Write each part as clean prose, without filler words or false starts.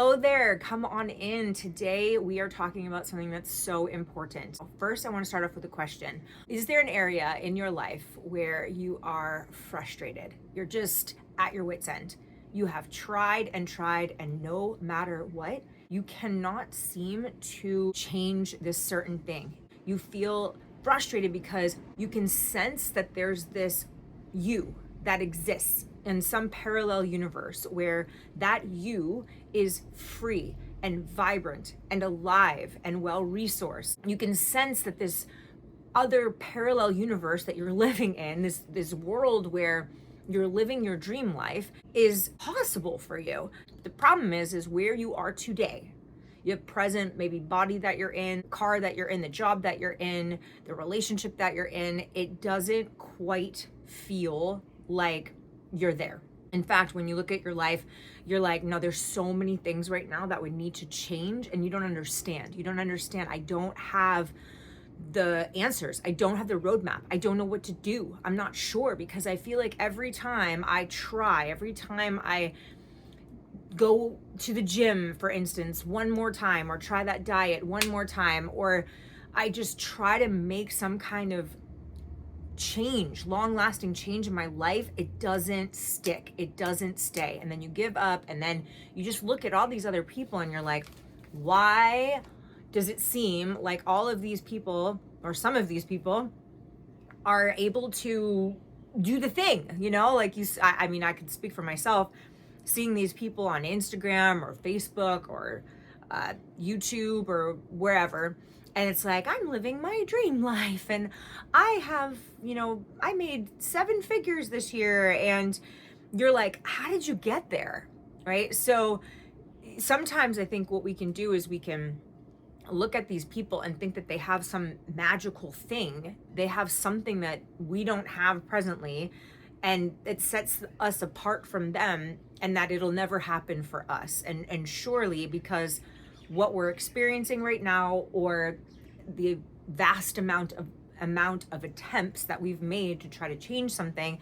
Hello there, come on in. Today we are talking about something that's so important. First, I want to start off with a question. Is there an area in your life where you are frustrated? You're just at your wit's end. You have tried, and no matter what, you cannot seem to change this certain thing. You feel frustrated because you can sense that there's this you that exists in some parallel universe where that you is free and vibrant and alive and well resourced. You can sense that this other parallel universe that you're living in, this world where you're living your dream life, is possible for you. The problem is where you are today. You have present, maybe body that you're in, car that you're in, the job that you're in, the relationship that you're in. It doesn't quite feel like you're there. In fact, when you look at your life, you're like, no, there's so many things right now that would need to change, and you don't understand. You don't understand. I don't have the answers. I don't have the roadmap. I don't know what to do. I'm not sure, because I feel like every time I try, every time I go to the gym, for instance, one more time, or try that diet one more time, or I just try to make some kind of change, long-lasting change in my life, it doesn't stick. It doesn't stay. And then you give up, and then you just look at all these other people and you're like, why does it seem like all of these people, or some of these people, are able to do the thing, like I mean, I could speak for myself, seeing these people on Instagram or Facebook or YouTube or wherever, and it's like, I'm living my dream life, and I have, I made 7 figures this year, and you're like, how did you get there, right? So sometimes I think what we can do is we can look at these people and think that they have some magical thing. They have something that we don't have presently, and it sets us apart from them, and that it'll never happen for us. And surely, because what we're experiencing right now, or the vast amount of attempts that we've made to try to change something,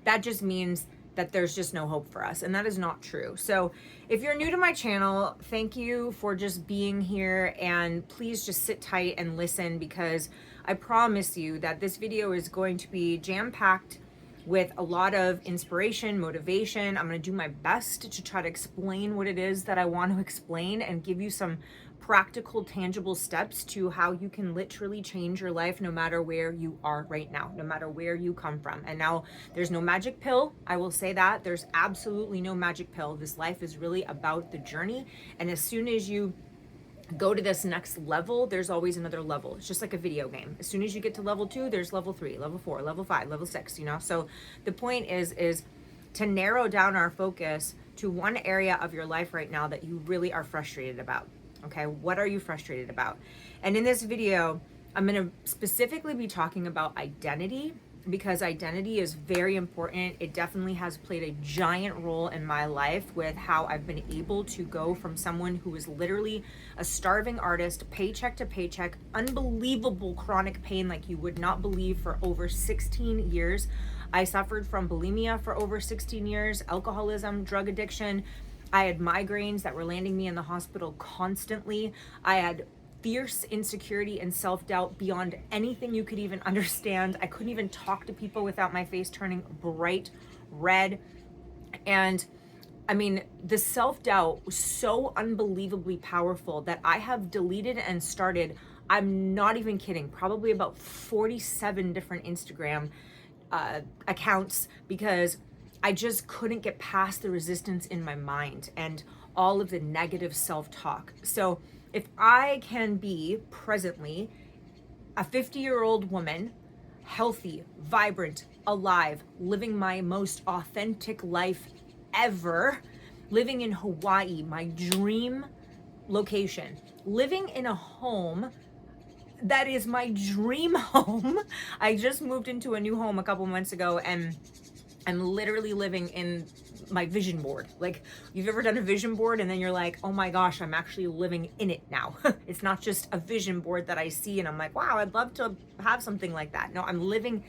that just means that there's just no hope for us, and that is not true. So if you're new to my channel, thank you for just being here, and please just sit tight and listen, because I promise you that this video is going to be jam-packed with a lot of inspiration, motivation. I'm going to do my best to try to explain what it is that I want to explain, and give you some practical, tangible steps to how you can literally change your life, no matter where you are right now, no matter where you come from. And now, there's no magic pill. I will say that there's absolutely no magic pill. This life is really about the journey. And as soon as you go to this next level, there's always another level. It's just like a video game. As soon as you get to level 2, there's level 3, level 4, level 5, level 6, So the point is to narrow down our focus to one area of your life right now that you really are frustrated about. Okay, what are you frustrated about? And in this video, I'm going to specifically be talking about identity, because identity is very important. It definitely has played a giant role in my life with how I've been able to go from someone who was literally a starving artist, paycheck to paycheck, unbelievable chronic pain like you would not believe, for over 16 years. I suffered from bulimia for over 16 years, alcoholism, drug addiction. I had migraines that were landing me in the hospital constantly. I had fierce insecurity and self-doubt beyond anything you could even understand. I couldn't even talk to people without my face turning bright red. And I mean, the self-doubt was so unbelievably powerful that I have deleted and started, I'm not even kidding, probably about 47 different Instagram accounts, because I just couldn't get past the resistance in my mind and all of the negative self-talk. So if I can be presently a 50-year-old woman, healthy, vibrant, alive, living my most authentic life ever, living in Hawaii, my dream location, living in a home that is my dream home. I just moved into a new home a couple months ago, and I'm literally living in my vision board. Like, you've ever done a vision board and then you're like, oh my gosh, I'm actually living in it now. It's not just a vision board that I see and I'm like, wow, I'd love to have something like that. No, I'm living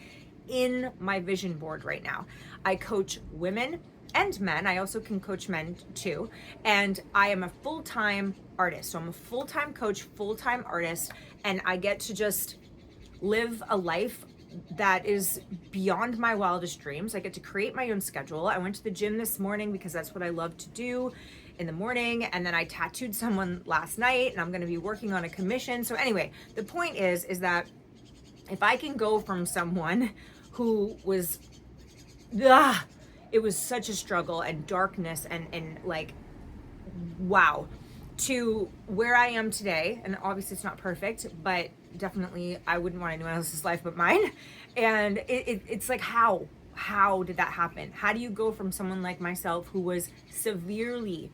in my vision board right now. I coach women and men. I also can coach men too. And I am a full-time artist. So I'm a full-time coach, full-time artist, and I get to just live a life that is beyond my wildest dreams. I get to create my own schedule. I went to the gym this morning because that's what I love to do in the morning. And then I tattooed someone last night, and I'm going to be working on a commission. So anyway, the point is that if I can go from someone who was, it was such a struggle and darkness and like, wow, to where I am today, and obviously it's not perfect, but definitely I wouldn't want anyone else's life but mine. And it's like, how did that happen? How do you go from someone like myself who was severely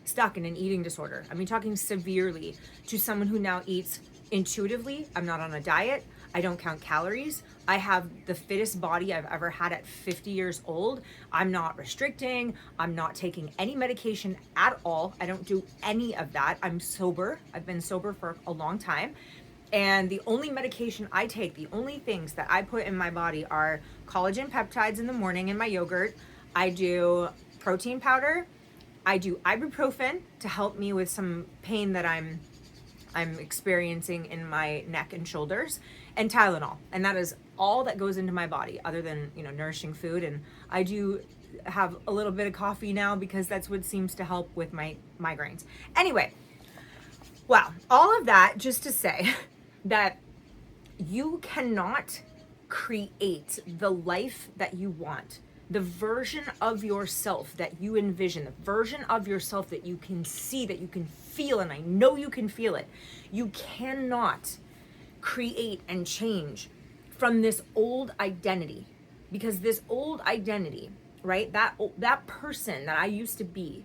stuck in an eating disorder, I mean talking severely, to someone who now eats intuitively? I'm not on a diet, I don't count calories, I have the fittest body I've ever had at 50 years old. I'm not restricting, I'm not taking any medication at all. I don't do any of that. I'm sober. I've been sober for a long time. And the only medication I take, the only things that I put in my body are collagen peptides in the morning in my yogurt. I do protein powder. I do ibuprofen to help me with some pain that I'm experiencing in my neck and shoulders, and Tylenol. And that is all that goes into my body, other than, nourishing food. And I do have a little bit of coffee now because that's what seems to help with my migraines. Anyway, wow, all of that just to say that you cannot create the life that you want, the version of yourself that you envision, the version of yourself that you can see, that you can feel, and I know you can feel it. You cannot create and change from this old identity, because this old identity, right, that person that I used to be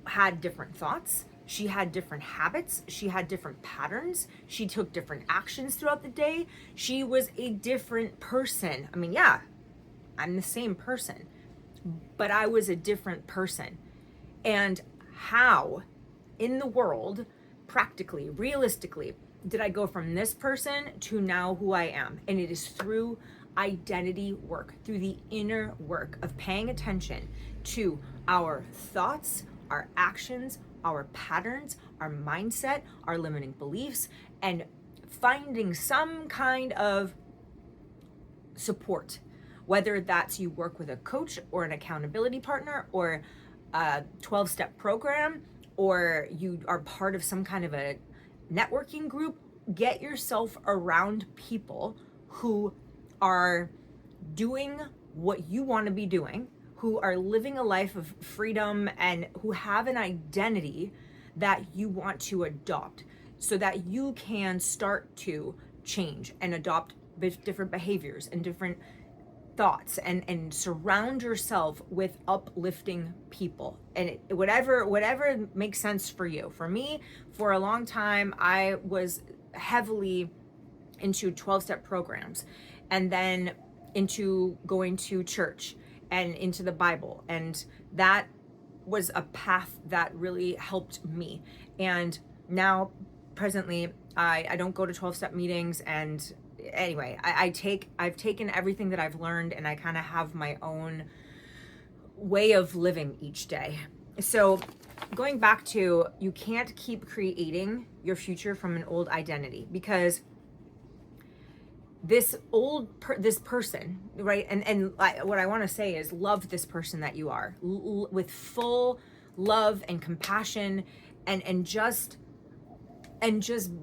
had different thoughts, she had different habits, she had different patterns, she took different actions throughout the day, she was a different person. I mean, yeah, I'm the same person, but I was a different person. And how in the world, practically, realistically, did I go from this person to now who I am? And it is through identity work, through the inner work of paying attention to our thoughts, our actions, our patterns, our mindset, our limiting beliefs, and finding some kind of support, whether that's you work with a coach or an accountability partner or a 12-step program, or you are part of some kind of a networking group. Get yourself around people who are doing what you want to be doing, who are living a life of freedom, and who have an identity that you want to adopt, so that you can start to change and adopt different behaviors and different thoughts, and surround yourself with uplifting people, and whatever makes sense for you. For me, for a long time, I was heavily into 12-step programs, and then into going to church and into the Bible, and that was a path that really helped me. And now presently I don't go to 12-step meetings, and anyway, I've taken everything that I've learned, and I kind of have my own way of living each day. So going back to, you can't keep creating your future from an old identity, because this person, right? And what I want to say is, love this person that you are with full love and compassion, and just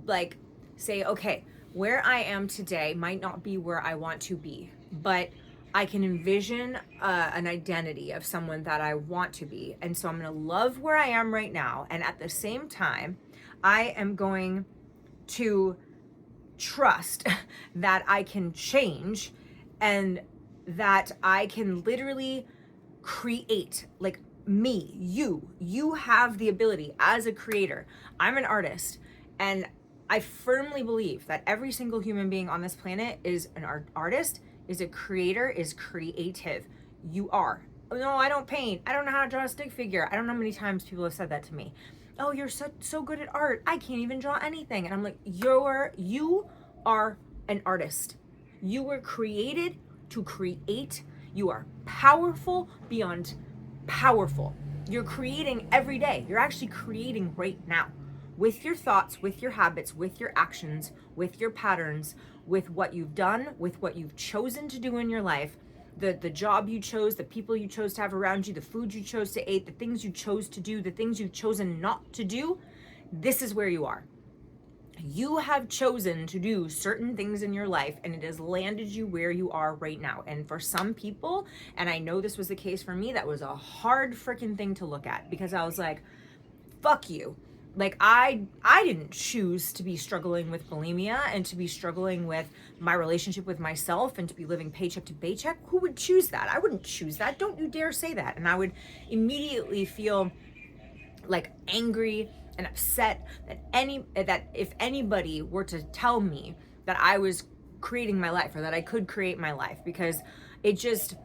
like say, okay, where I am today might not be where I want to be, but I can envision an identity of someone that I want to be. And so I'm going to love where I am right now. And at the same time, I am going to trust that I can change, and that I can literally create, like me, you have the ability as a creator. I'm an artist, and I firmly believe that every single human being on this planet is an artist, is a creator, is creative. You are. No, I don't paint. I don't know how to draw a stick figure. I don't know how many times people have said that to me. Oh, you're so good at art. I can't even draw anything. And I'm like, you are an artist. You were created to create. You are powerful beyond powerful. You're creating every day. You're actually creating right now with your thoughts, with your habits, with your actions, with your patterns, with what you've done, with what you've chosen to do in your life, the job you chose, the people you chose to have around you, the food you chose to eat, the things you chose to do, the things you've chosen not to do. This is where you are. You have chosen to do certain things in your life, and it has landed you where you are right now. And for some people, and I know this was the case for me, that was a hard freaking thing to look at, because I was like, fuck you. Like I didn't choose to be struggling with bulimia and to be struggling with my relationship with myself and to be living paycheck to paycheck. Who would choose that? I wouldn't choose that. Don't you dare say that. And I would immediately feel like angry and upset that if anybody were to tell me that I was creating my life or that I could create my life, because it just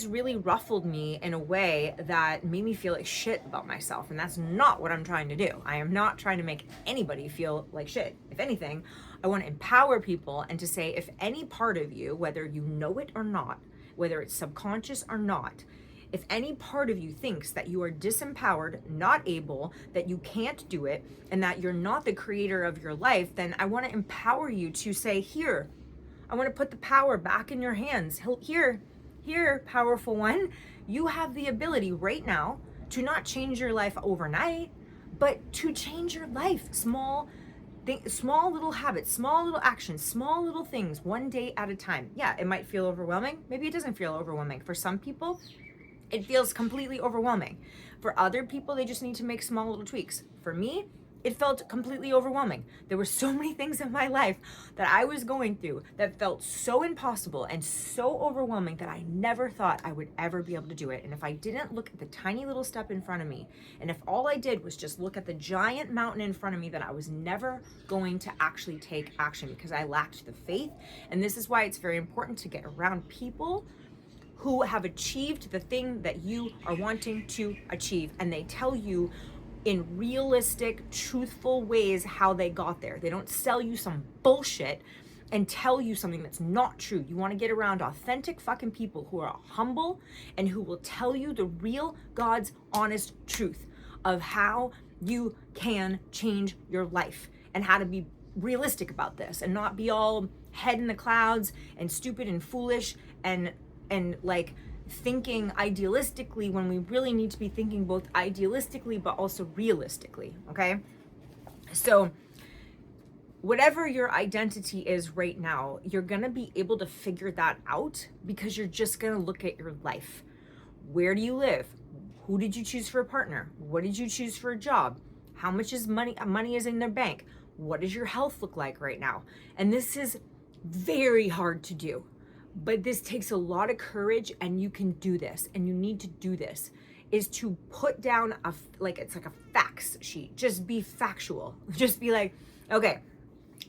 really ruffled me in a way that made me feel like shit about myself. And that's not what I'm trying to do. I am not trying to make anybody feel like shit. If anything, I want to empower people and to say, if any part of you, whether you know it or not, whether it's subconscious or not, if any part of you thinks that you are disempowered, not able, that you can't do it, and that you're not the creator of your life, then I want to empower you to say, here, I want to put the power back in your hands. Here, powerful one, you have the ability right now to not change your life overnight, but to change your life. Small little habits, small little actions, small little things, one day at a time. Yeah, it might feel overwhelming. Maybe it doesn't feel overwhelming. For some people, it feels completely overwhelming. For other people, they just need to make small little tweaks. For me, it felt completely overwhelming. There were so many things in my life that I was going through that felt so impossible and so overwhelming that I never thought I would ever be able to do it. And if I didn't look at the tiny little step in front of me, and if all I did was just look at the giant mountain in front of me, that I was never going to actually take action because I lacked the faith. And this is why it's very important to get around people who have achieved the thing that you are wanting to achieve, and they tell you in realistic, truthful ways how they got there. They don't sell you some bullshit and tell you something that's not true. You want to get around authentic fucking people who are humble and who will tell you the real God's honest truth of how you can change your life and how to be realistic about this and not be all head in the clouds and stupid and foolish and like thinking idealistically when we really need to be thinking both idealistically but also realistically. Okay, so whatever your identity is right now, you're gonna be able to figure that out because you're just gonna look at your life. Where do you live? Who did you choose for a partner? What did you choose for a job? How much is money is in their bank? What does your health look like right now? And this is very hard to do. But this takes a lot of courage, and you can do this, and you need to do this, is to put down it's like a facts sheet. Just be factual. Just be like, okay,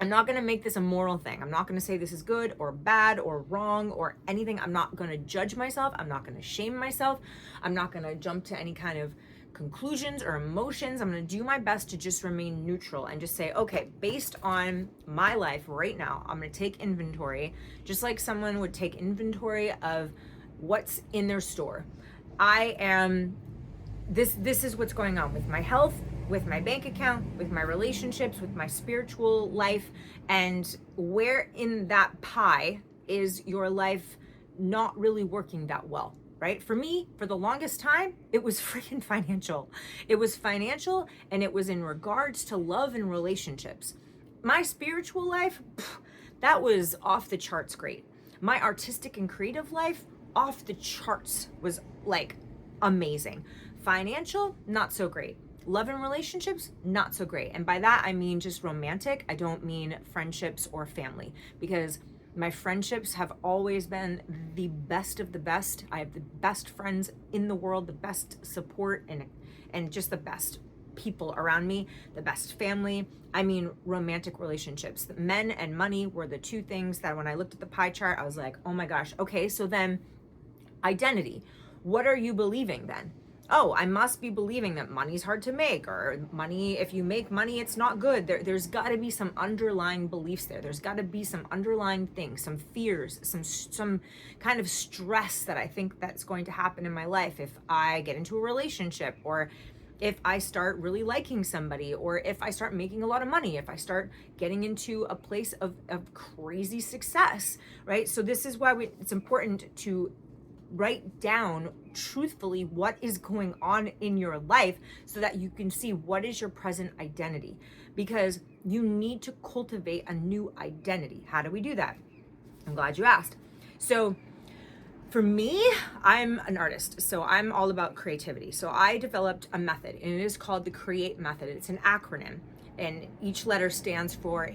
I'm not going to make this a moral thing. I'm not going to say this is good or bad or wrong or anything. I'm not going to judge myself. I'm not going to shame myself. I'm not going to jump to any kind of conclusions or emotions. I'm going to do my best to just remain neutral and just say, okay, based on my life right now, I'm going to take inventory, just like someone would take inventory of what's in their store. This is what's going on with my health, with my bank account, with my relationships, with my spiritual life, and where in that pie is your life not really working that well. Right? For me, for the longest time, it was freaking financial. It was financial, and it was in regards to love and relationships. My spiritual life, that was off the charts great. My artistic and creative life, off the charts, was like amazing. Financial, not so great. Love and relationships, not so great. And by that, I mean just romantic. I don't mean friendships or family, because my friendships have always been the best of the best. I have the best friends in the world, the best support, and just the best people around me, the best family. I mean, romantic relationships. Men and money were the two things that when I looked at the pie chart, I was like, oh my gosh, okay, so then identity. What are you believing then? oh, I must be believing that money's hard to make, or money, if you make money, it's not good. There's got to be some underlying beliefs there. There's got to be some underlying things, some fears, some kind of stress that I think that's going to happen in my life if I get into a relationship, or if I start really liking somebody, or if I start making a lot of money, if I start getting into a place of crazy success, right? So this is why it's important to write down truthfully what is going on in your life so that you can see what is your present identity, because you need to cultivate a new identity. How do we do that? I'm glad you asked. So for me, I'm an artist, so I'm all about creativity. So I developed a method, and it is called the CREATE method. It's an acronym, and each letter stands for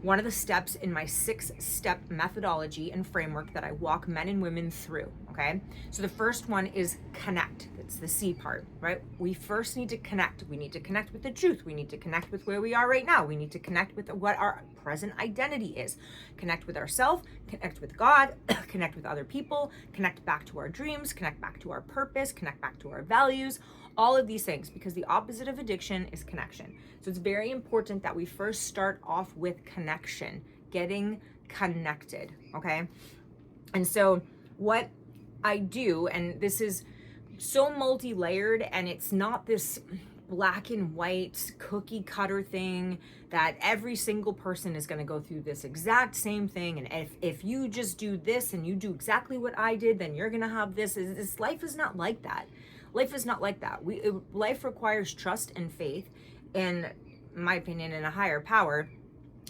one of the steps in my 6-step methodology and framework that I walk men and women through, okay? So the first one is connect. It's the C part, right? We first need to connect. We need to connect with the truth. We need to connect with where we are right now. We need to connect with what our present identity is. Connect with ourselves, connect with God, connect with other people, connect back to our dreams, connect back to our purpose, connect back to our values, all of these things, because the opposite of addiction is connection. So it's very important that we first start off with connection, getting connected, okay? And so what I do, and this is so multi-layered, and it's not this black and white cookie cutter thing that every single person is going to go through this exact same thing, and if you just do this and you do exactly what I did, then you're going to have this. Life is not like that. Life is not like that. Life requires trust and faith, in my opinion, in a higher power.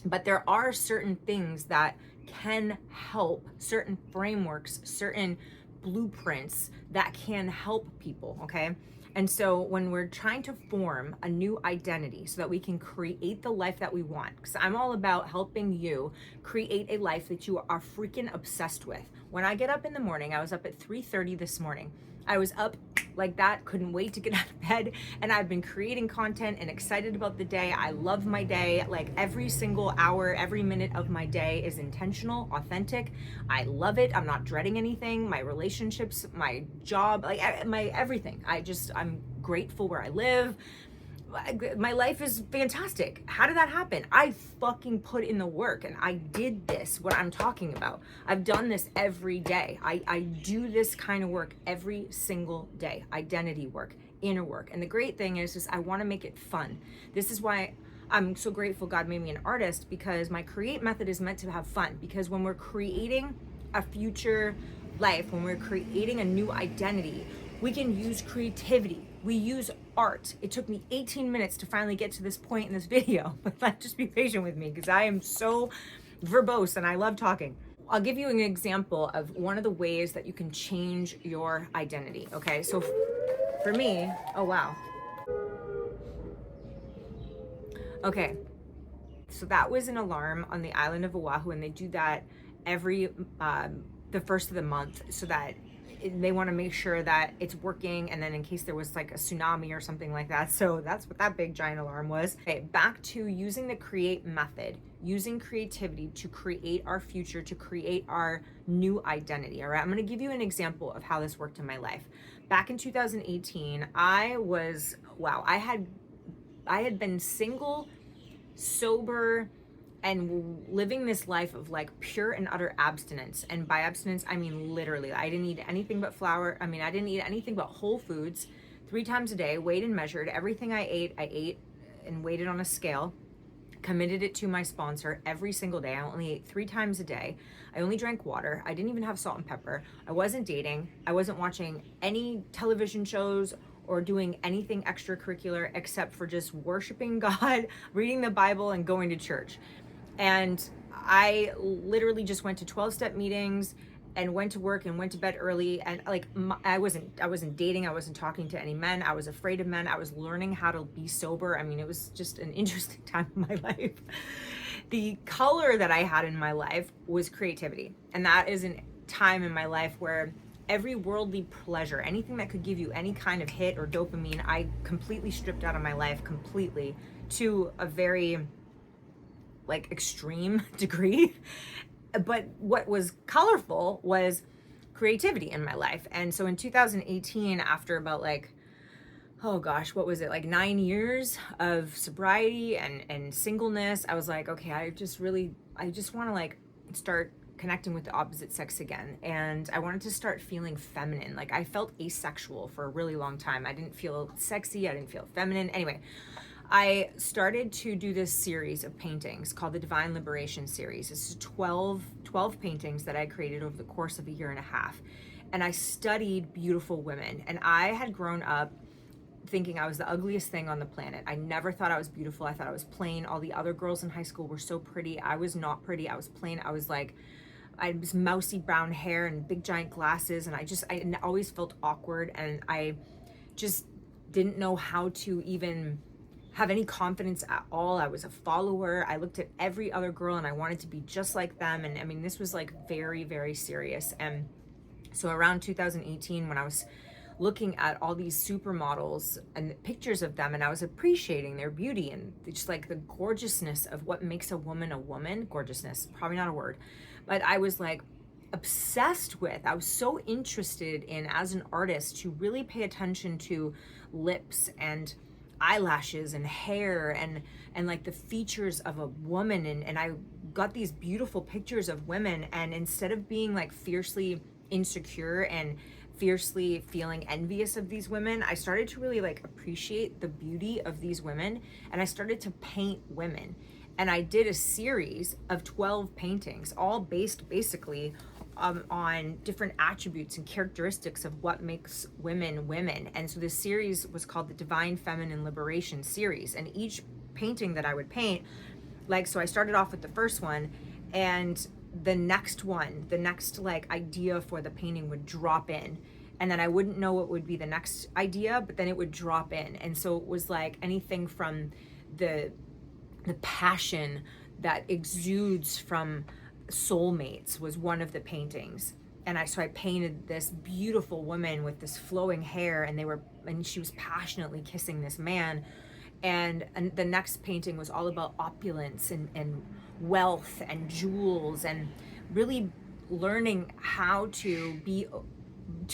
But there are certain things that can help, certain frameworks, certain blueprints that can help people, okay? And so when we're trying to form a new identity so that we can create the life that we want, because I'm all about helping you create a life that you are freaking obsessed with. When I get up in the morning, I was up at 3:30 this morning. I was up like that, couldn't wait to get out of bed, and I've been creating content and excited about the day. I love my day. Like every single hour, every minute of my day is intentional, authentic. I love it. I'm not dreading anything. My relationships, my job, like my everything. I'm grateful where I live. My life is fantastic. How did that happen? I fucking put in the work, and I did this, what I'm talking about. I've done this every day. I do this kind of work every single day. Identity work, inner work. And the great thing is I want to make it fun. This is why I'm so grateful God made me an artist, because my CREATE method is meant to have fun. Because when we're creating a future life, when we're creating a new identity, we can use creativity. We use art. It took me 18 minutes to finally get to this point in this video, but just be patient with me because I am so verbose and I love talking. I'll give you an example of one of the ways that you can change your identity, okay? So for me, oh wow. Okay, so that was an alarm on the island of Oahu, and they do that every, the first of the month, so that they want to make sure that it's working, and then in case there was like a tsunami or something like that. So that's what that big giant alarm was. Okay, back to using the CREATE method, using creativity to create our future, to create our new identity. All right, I'm going to give you an example of how this worked in my life. Back in 2018, I had been single, sober, and living this life of like pure and utter abstinence. And by abstinence, I mean literally, I didn't eat anything but flour. I didn't eat anything but whole foods 3 times a day, weighed and measured. Everything I ate and weighed it on a scale, committed it to my sponsor every single day. I only ate 3 times a day. I only drank water. I didn't even have salt and pepper. I wasn't dating. I wasn't watching any television shows or doing anything extracurricular except for just worshiping God, reading the Bible, and going to church. And I literally just went to 12-step meetings and went to work and went to bed early. And like, I wasn't dating. I wasn't talking to any men. I was afraid of men. I was learning how to be sober. It was just an interesting time in my life. The color that I had in my life was creativity. And that is a time in my life where every worldly pleasure, anything that could give you any kind of hit or dopamine, I completely stripped out of my life, completely, to a very like extreme degree. But what was colorful was creativity in my life. And so in 2018, after about like oh gosh, what was it, like 9 years of sobriety and singleness. I was like, okay, I just want to like start connecting with the opposite sex again. And I wanted to start feeling feminine. Like I felt asexual for a really long time. I didn't feel sexy. I didn't feel feminine. Anyway, I started to do this series of paintings called the Divine Liberation series. This is 12 paintings that I created over the course of a year and a half. And I studied beautiful women. And I had grown up thinking I was the ugliest thing on the planet. I never thought I was beautiful. I thought I was plain. All the other girls in high school were so pretty. I was not pretty. I was plain. I was mousy brown hair and big giant glasses. And I always felt awkward. And I just didn't know how to even have any confidence at all. I was a follower. I looked at every other girl and I wanted to be just like them. And I mean, this was like very, very serious. And so around 2018, when I was looking at all these supermodels and pictures of them, and I was appreciating their beauty and just like the gorgeousness of what makes a woman. Gorgeousness, probably not a word, but I was like obsessed with, I was so interested in, as an artist, to really pay attention to lips and eyelashes and hair and like the features of a woman. And I got these beautiful pictures of women, and instead of being like fiercely insecure and fiercely feeling envious of these women, I started to really like appreciate the beauty of these women, and I started to paint women. And I did a series of 12 paintings, all based basically on different attributes and characteristics of what makes women women. And so this series was called the Divine Feminine Liberation series. And each painting that I would paint, like, so I started off with the first one, and the next like idea for the painting would drop in, and then I wouldn't know what would be the next idea, but then it would drop in. And so it was like anything from the passion that exudes from soulmates was one of the paintings. And I painted this beautiful woman with this flowing hair, and she was passionately kissing this man. And the next painting was all about opulence and wealth and jewels, and really learning how to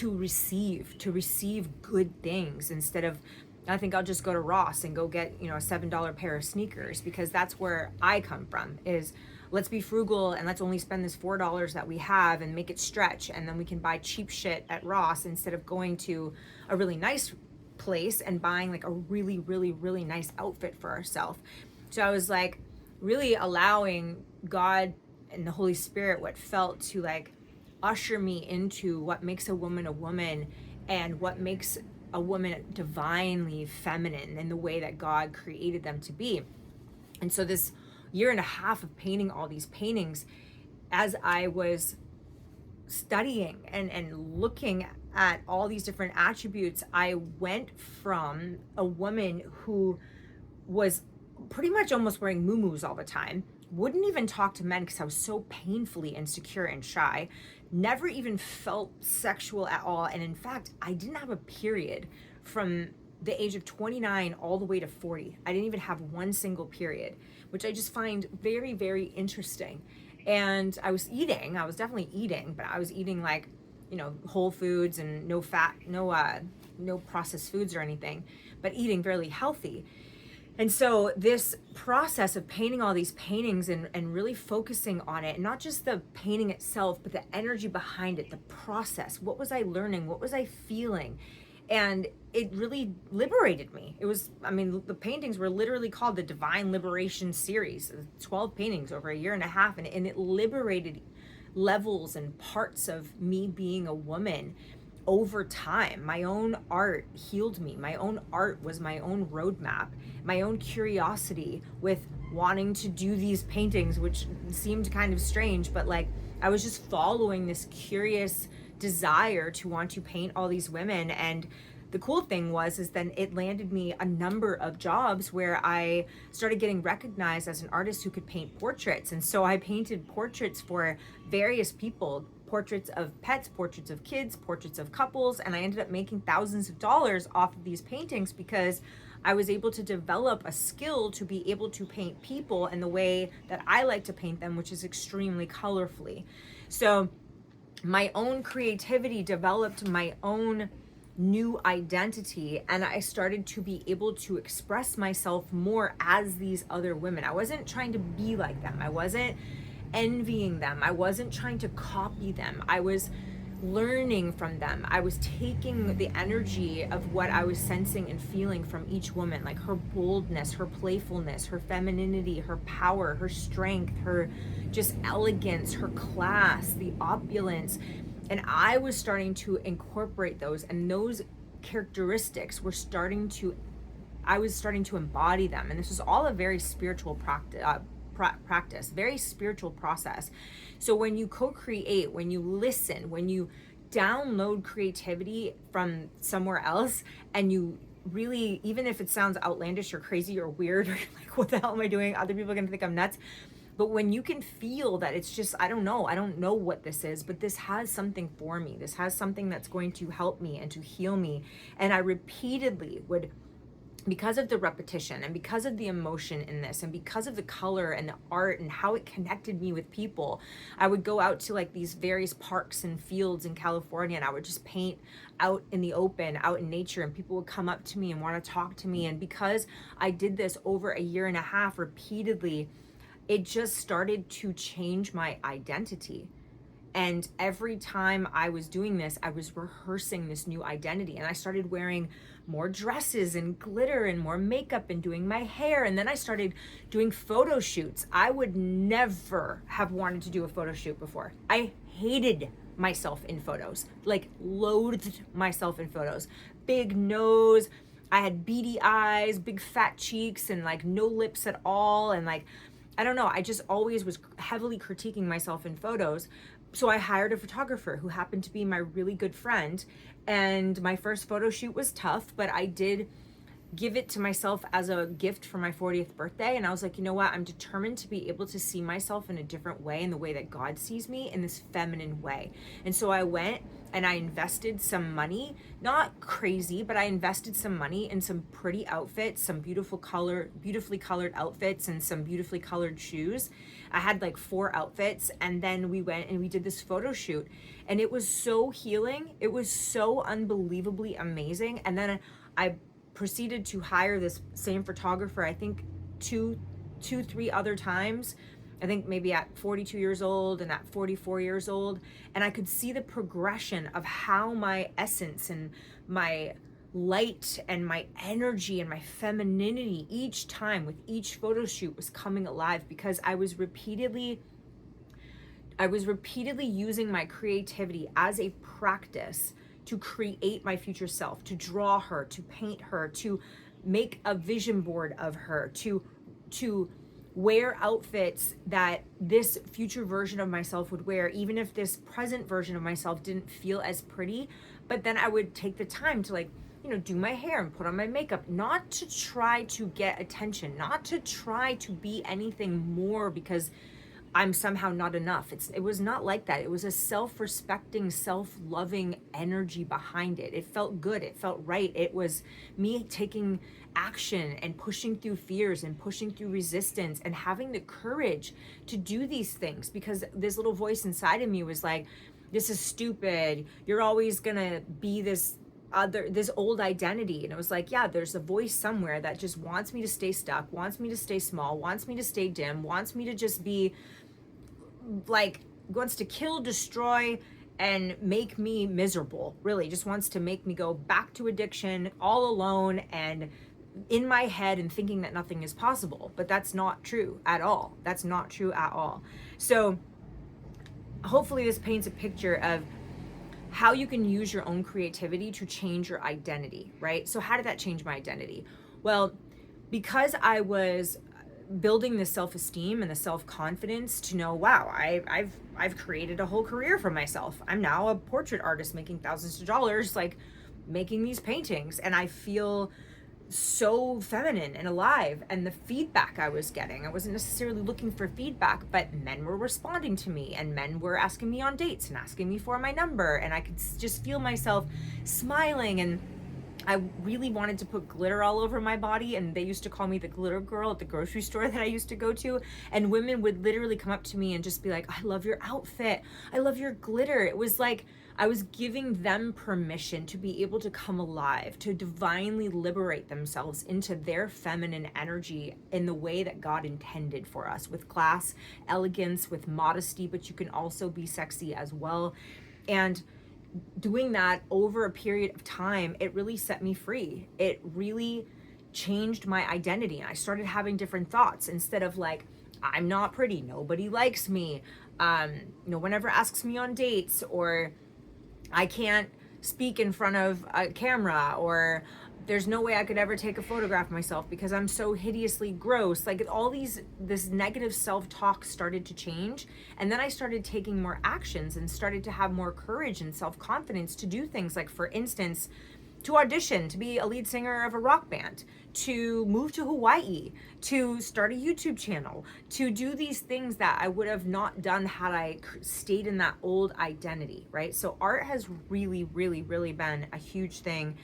receive good things, instead of, I think I'll just go to Ross and go get, a $7 pair of sneakers, because that's where I come from, is let's be frugal and let's only spend this $4 that we have and make it stretch, and then we can buy cheap shit at Ross instead of going to a really nice place and buying like a really, really, really nice outfit for ourselves. So I was like really allowing God and the Holy Spirit what felt to like usher me into what makes a woman, and what makes a woman divinely feminine in the way that God created them to be. And so this year and a half of painting all these paintings, as I was studying and looking at all these different attributes, I went from a woman who was pretty much almost wearing muumuus all the time, wouldn't even talk to men because I was so painfully insecure and shy, never even felt sexual at all. And in fact, I didn't have a period from the age of 29 all the way to 40. I didn't even have one single period, which I just find very, very interesting. And I was definitely eating, but I was eating like, whole foods and no fat, no processed foods or anything, but eating fairly healthy. And so this process of painting all these paintings and really focusing on it, not just the painting itself, but the energy behind it, the process, what was I learning? What was I feeling? And it really liberated me. The paintings were literally called the Divine Liberation series, 12 paintings over a year and a half. And it liberated levels and parts of me being a woman over time. My own art healed me. My own art was my own roadmap, my own curiosity with wanting to do these paintings, which seemed kind of strange, but like I was just following this curious desire to want to paint all these women. And the cool thing is then it landed me a number of jobs where I started getting recognized as an artist who could paint portraits. And so I painted portraits for various people, portraits of pets, portraits of kids, portraits of couples, and I ended up making thousands of dollars off of these paintings because I was able to develop a skill to be able to paint people in the way that I like to paint them, which is extremely colorfully. So my own creativity developed my own new identity, and I started to be able to express myself more as these other women. I wasn't trying to be like them. I wasn't envying them. I wasn't trying to copy them. I was learning from them. I was taking the energy of what I was sensing and feeling from each woman, like her boldness, her playfulness, her femininity, her power, her strength, her just elegance, her class, the opulence. And I was starting to incorporate those, and those characteristics were I was starting to embody them. And this was all a very spiritual practice, very spiritual process. So when you co-create, when you listen, when you download creativity from somewhere else, and you really, even if it sounds outlandish or crazy or weird, or like, what the hell am I doing? Other people are gonna think I'm nuts. But when you can feel that it's just, I don't know what this is, but this has something for me. This has something that's going to help me and to heal me. And I repeatedly would, because of the repetition and because of the emotion in this and because of the color and the art and how it connected me with people, I would go out to like these various parks and fields in California, and I would just paint out in the open, out in nature, and people would come up to me and want to talk to me. And because I did this over a year and a half repeatedly, it just started to change my identity. And every time I was doing this, I was rehearsing this new identity. And I started wearing more dresses and glitter and more makeup and doing my hair. And then I started doing photo shoots. I would never have wanted to do a photo shoot before. I hated myself in photos, like loathed myself in photos. Big nose, I had beady eyes, big fat cheeks, and like no lips at all. And like, I don't know, I just always was heavily critiquing myself in photos. So I hired a photographer who happened to be my really good friend. And my first photo shoot was tough, but I did give it to myself as a gift for my 40th birthday. And I was like, you know what? I'm determined to be able to see myself in a different way, in the way that God sees me, in this feminine way. And so I went and I invested some money, not crazy, but I invested some money in some pretty outfits, some beautifully colored outfits, and some beautifully colored shoes. I had like 4 outfits, and then we went and we did this photo shoot, and it was so healing. It was so unbelievably amazing. And then I proceeded to hire this same photographer, I think 3 other times. I think maybe at 42 years old and at 44 years old. And I could see the progression of how my essence and my light and my energy and my femininity each time with each photo shoot was coming alive, because I was repeatedly using my creativity as a practice to create my future self, to draw her, to paint her, to make a vision board of her, to wear outfits that this future version of myself would wear, even if this present version of myself didn't feel as pretty. But then I would take the time to, like, you know, do my hair and put on my makeup, not to try to get attention, not to try to be anything more because I'm somehow not enough. It was not like that. It was a self-respecting, self-loving energy behind it. It felt good. It felt right. It was me taking action and pushing through fears and pushing through resistance and having the courage to do these things, because this little voice inside of me was like, this is stupid. You're always gonna be this old identity. And it was like, yeah, there's a voice somewhere that just wants me to stay stuck, wants me to stay small, wants me to stay dim, wants me to just be like, wants to kill, destroy, and make me miserable. Really just wants to make me go back to addiction, all alone and in my head and thinking that nothing is possible. But that's not true at all. That's not true at all. So hopefully this paints a picture of how you can use your own creativity to change your identity, right? So how did that change my identity? Well, because I was building the self-esteem and the self-confidence to know, wow, I've created a whole career for myself. I'm now a portrait artist making thousands of dollars, like making these paintings, and I feel so feminine and alive. And the feedback I was getting, I wasn't necessarily looking for feedback, but men were responding to me, and men were asking me on dates and asking me for my number, and I could just feel myself smiling, and I really wanted to put glitter all over my body, and they used to call me the glitter girl at the grocery store that I used to go to. And women would literally come up to me and just be like, I love your outfit. I love your glitter. It was like I was giving them permission to be able to come alive, to divinely liberate themselves into their feminine energy in the way that God intended for us, with class, elegance, with modesty, but you can also be sexy as well. And doing that over a period of time, it really set me free. It really changed my identity. I started having different thoughts. Instead of like, I'm not pretty, nobody likes me, no one ever asks me on dates, or I can't speak in front of a camera, or there's no way I could ever take a photograph of myself because I'm so hideously gross. Like this negative self-talk started to change. And then I started taking more actions and started to have more courage and self-confidence to do things like, for instance, to audition to be a lead singer of a rock band, to move to Hawaii, to start a YouTube channel, to do these things that I would have not done had I stayed in that old identity, right? So art has really, really, really been a huge thing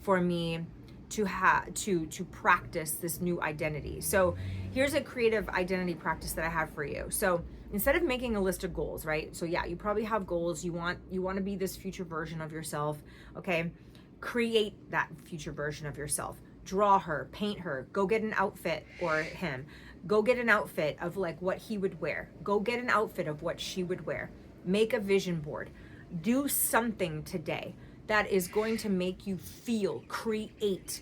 for me to practice this new identity. So here's a creative identity practice that I have for you. So instead of making a list of goals, right? So yeah, you probably have goals. You want to be this future version of yourself, okay? Create that future version of yourself. Draw her, paint her, go get an outfit, or him. Go get an outfit of like what he would wear. Go get an outfit of what she would wear. Make a vision board. Do something today that is going to make you feel, create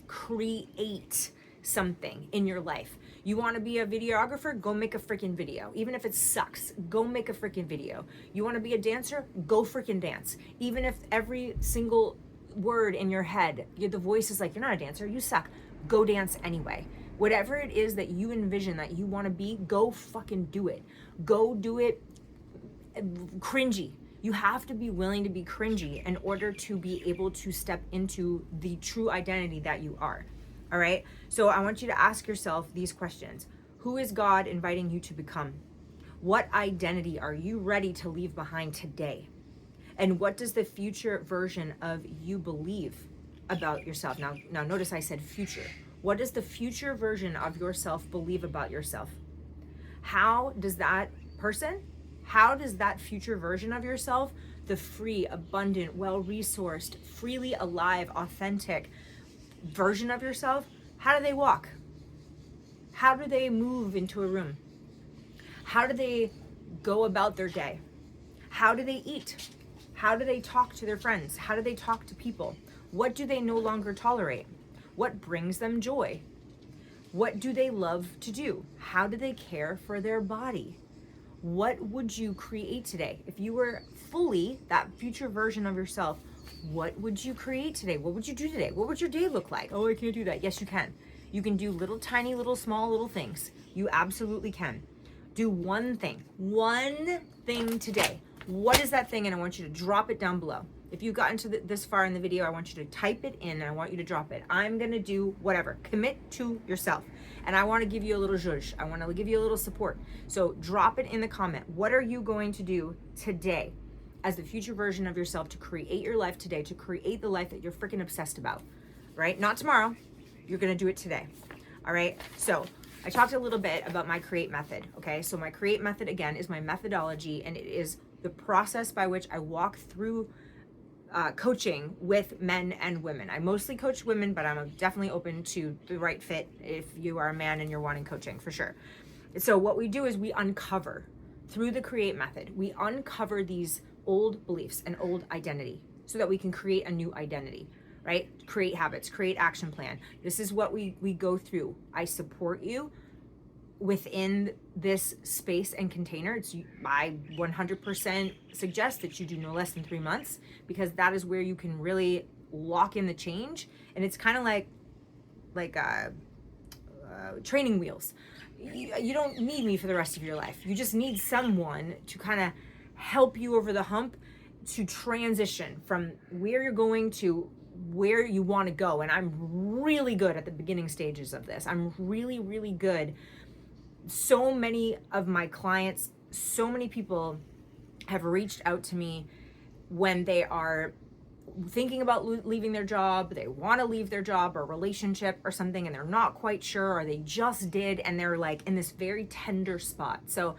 something in your life. You want to be a videographer? Go make a freaking video. Even if it sucks, go make a freaking video. You want to be a dancer? Go freaking dance. Even if every single word in your head, the voice is like, you're not a dancer, you suck. Go dance anyway. Whatever it is that you envision that you want to be, go fucking do it. Go do it cringy. You have to be willing to be cringy in order to be able to step into the true identity that you are. All right? So I want you to ask yourself these questions. Who is God inviting you to become? What identity are you ready to leave behind today? And what does the future version of you believe about yourself? Now notice I said future. What does the future version of yourself believe about yourself? How does that future version of yourself, the free, abundant, well-resourced, freely alive, authentic version of yourself, how do they walk? How do they move into a room? How do they go about their day? How do they eat? How do they talk to their friends? How do they talk to people? What do they no longer tolerate? What brings them joy? What do they love to do? How do they care for their body? What would you create today? If you were fully that future version of yourself, what would you create today? What would you do today? What would your day look like? Oh, I can't do that. Yes, you can. You can do little tiny, little small, little things. You absolutely can. Do one thing today. What is that thing? And I want you to drop it down below. If you've gotten to this far in the video, I want you to type it in and I want you to drop it. I'm going to do whatever. Commit to yourself. And I want to give you a little zhuzh. I want to give you a little support. So drop it in the comment. What are you going to do today as the future version of yourself to create your life today, to create the life that you're freaking obsessed about, right? Not tomorrow. You're going to do it today. All right. So I talked a little bit about my create method. Okay. So my create method, again, is my methodology, and it is the process by which I walk through coaching with men and women. I mostly coach women, but I'm definitely open to the right fit if you are a man and you're wanting coaching, for sure. So what we do is we uncover, through the create method, we uncover these old beliefs and old identity so that we can create a new identity, right? Create habits, create action plan. This is what we go through. I support you within this space and container. I 100% suggest that you do no less than 3 months, because that is where you can really lock in the change. And it's kind of like training wheels. You don't need me for the rest of your life. You just need someone to kind of help you over the hump to transition from where you're going to where you want to go. And I'm really good at the beginning stages of this. I'm really, really good. So many of my clients, so many people have reached out to me when they are thinking about leaving their job, they want to leave their job or relationship or something, and they're not quite sure, or they just did, and they're like in this very tender spot. So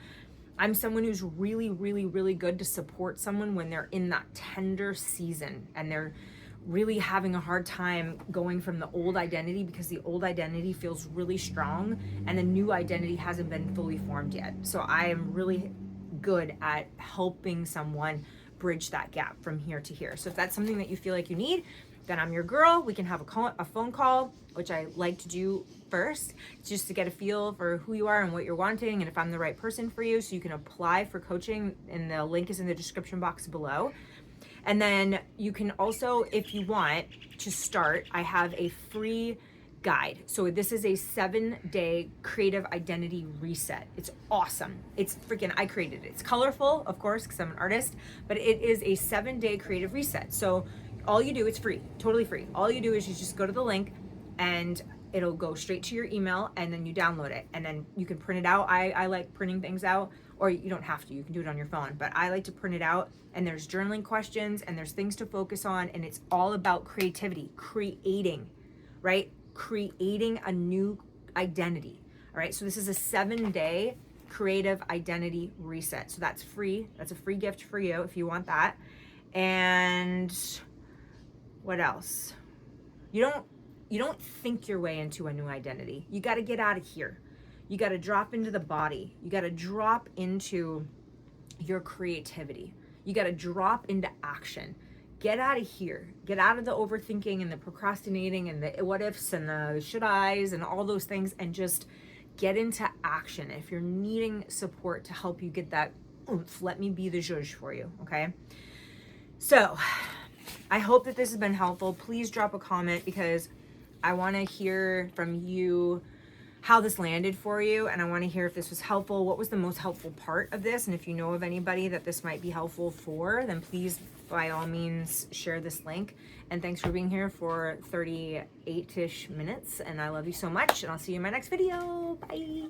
I'm someone who's really, really, really good to support someone when they're in that tender season and they're really having a hard time going from the old identity, because the old identity feels really strong and the new identity hasn't been fully formed yet. So I am really good at helping someone bridge that gap from here to here. So if that's something that you feel like you need, then I'm your girl. We can have a phone call, which I like to do first, just to get a feel for who you are and what you're wanting and if I'm the right person for you. So you can apply for coaching, and the link is in the description box below. And then you can also, if you want to start, I have a free guide. So this is a 7-day creative identity reset. It's awesome. It's freaking, I created it. It's colorful, of course, because I'm an artist, but it is a 7-day creative reset. So all you do, it's free, totally free. All you do is you just go to the link and it'll go straight to your email, and then you download it, and then you can print it out. I like printing things out, or you don't have to, you can do it on your phone, but I like to print it out, and there's journaling questions and there's things to focus on, and it's all about creativity, creating, right? Creating a new identity. All right, so this is a 7-day creative identity reset. So that's free. That's a free gift for you if you want that. And what else? You don't think your way into a new identity. You got to get out of here. You got to drop into the body. You got to drop into your creativity. You got to drop into action. Get out of here. Get out of the overthinking and the procrastinating and the what ifs and the should I's and all those things, and just get into action. If you're needing support to help you get that oomph, let me be the judge for you, okay? So I hope that this has been helpful. Please drop a comment, because I want to hear from you how this landed for you, and I want to hear if this was helpful. What was the most helpful part of this? And if you know of anybody that this might be helpful for, then please, by all means, share this link. And thanks for being here for 38-ish minutes, and I love you so much, and I'll see you in my next video. Bye.